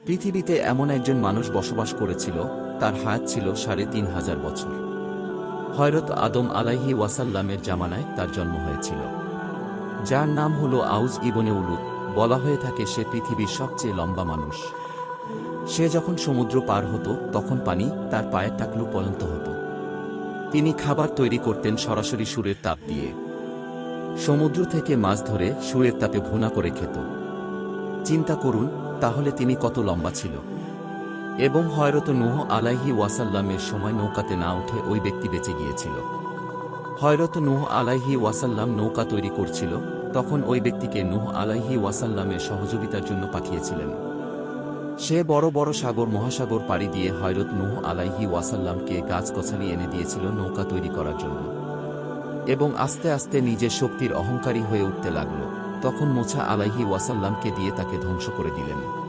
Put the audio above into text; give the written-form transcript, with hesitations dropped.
পৃথিবীতে এমন একজন মানুষ বসবাস করেছিল, তার হায়াত ছিল ৩,৫০০ বছর। হযরত আদম আলাইহি ওয়াসাল্লামের জামানায় তার জন্ম হয়েছিল, যার নাম হল আউজ ইবনে উলুদ। বলা হয়ে থাকে সে পৃথিবীর সবচেয়ে লম্বা মানুষ। সে যখন সমুদ্র পার হতো তখন পানি তার পায়ের টাকলু পর্যন্ত হতো। তিনি খাবার তৈরি করতেন সরাসরি সূর্যের তাপ দিয়ে। সমুদ্র থেকে মাছ ধরে সূর্যের তাপে ভুনা করে খেত। চিন্তা করুন তাহলে তিনি কত লম্বা ছিল। এবং হযরত নূহ আলাইহি ওয়াসাল্লামের সময় নৌকাতে না উঠে ওই ব্যক্তি বেঁচে গিয়েছিল। হযরত নূহ আলাইহি ওয়াসাল্লাম নৌকা তৈরি করছিল, তখন ওই ব্যক্তিকে নূহ আলাইহি ওয়াসাল্লামের সহযোগিতার জন্য পাঠিয়েছিলেন। সে বড় বড় সাগর মহাসাগর পাড়ি দিয়ে হযরত নূহ আলাইহি ওয়াসাল্লামকে গাছগাছালি এনে দিয়েছিল নৌকা তৈরি করার জন্য। এবং আস্তে আস্তে নিজের শক্তির অহংকারী হয়ে উঠতে লাগল। তখন মুসা আলাইহি ওয়াসাল্লামকে দিয়ে তাকে ধ্বংস করে দিলেন।